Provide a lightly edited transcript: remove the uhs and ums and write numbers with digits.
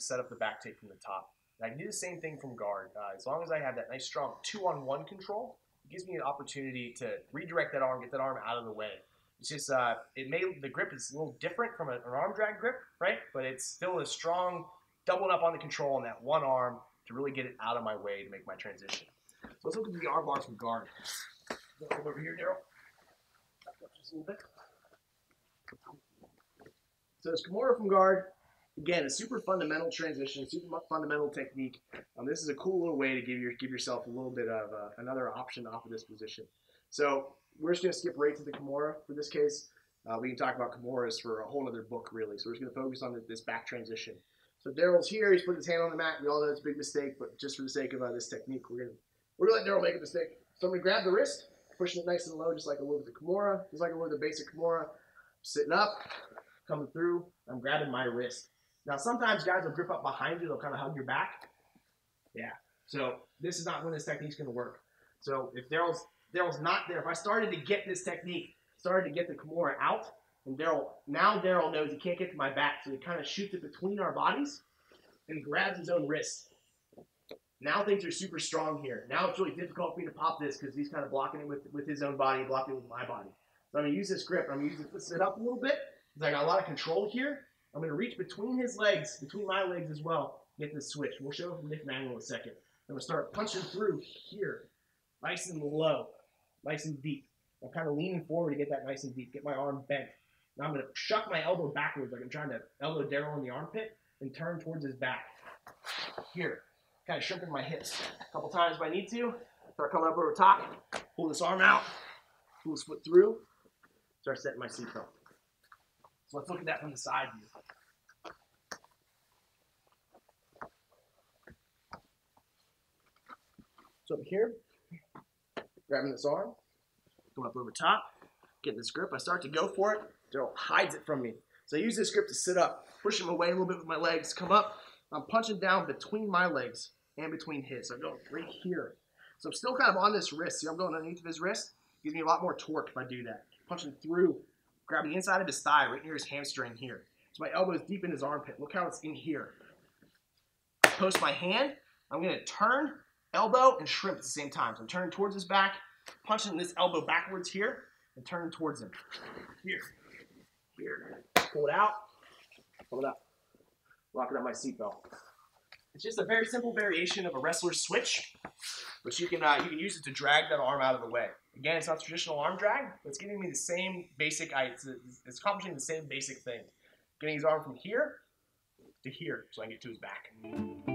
set up the back take from the top. And I can do the same thing from guard. As long as I have that nice strong 2-on-1 control, it gives me an opportunity to redirect that arm, get that arm out of the way. It's just, the grip is a little different from an arm drag grip, right? But it's still a strong, doubling up on the control on that one arm to really get it out of my way to make my transition. So let's look at the arm bars from guard. Come over here, Daryl. Back up just a little bit. So it's Kimura from guard. Again, a super fundamental transition, super fundamental technique. This is a cool little way to give yourself a little bit of another option off of this position. So we're just going to skip right to the Kimura for this case. We can talk about Kimuras for a whole other book, really. So we're just going to focus on this back transition. So Daryl's here. He's put his hand on the mat. We all know it's a big mistake, but just for the sake of this technique, we're gonna let Daryl make a mistake. So I'm going to grab the wrist, pushing it nice and low, just like I would with the Kimura, just like I would with the basic Kimura. Sitting up, coming through. I'm grabbing my wrist. Now, sometimes guys will grip up behind you. They'll kind of hug your back. Yeah. So this is not when this technique's going to work. So if Daryl's not there, if I started to get this technique, started to get the Kimura out, and now Daryl knows he can't get to my back, so he kind of shoots it between our bodies and grabs his own wrist. Now things are super strong here. Now it's really difficult for me to pop this because he's kind of blocking it with his own body, blocking it with my body. So I'm going to use this grip. I'm going to use it to sit up a little bit because I got a lot of control here. I'm going to reach between his legs, between my legs as well, get this switch. We'll show it from Nick Manual in a second. I'm going to start punching through here, nice and low, nice and deep. I'm kind of leaning forward to get that nice and deep, get my arm bent. Now I'm going to shuck my elbow backwards like I'm trying to elbow Daryl in the armpit and turn towards his back. Here, kind of shrinking my hips. A couple times if I need to. Start coming up over top, pull this arm out, pull this foot through, start setting my seatbelt. So let's look at that from the side view. So up here, grabbing this arm, going up over top, getting this grip. I start to go for it. Daryl hides it from me. So I use this grip to sit up, push him away a little bit with my legs, come up. I'm punching down between my legs and between his. So I'm going right here. So I'm still kind of on this wrist. See, I'm going underneath of his wrist. Gives me a lot more torque if I do that. Punching through, grabbing the inside of his thigh right near his hamstring here. So my elbow is deep in his armpit. Look how it's in here. Post my hand. I'm going to turn, elbow, and shrimp at the same time. So I'm turning towards his back, punching this elbow backwards here, and turning towards him. Here. Pull it out. Pull it up. Locking up my seatbelt. It's just a very simple variation of a wrestler's switch, but you can use it to drag that arm out of the way. Again, it's not traditional arm drag, but it's giving me the same basic, it's accomplishing the same basic thing. Getting his arm from here to here so I can get to his back.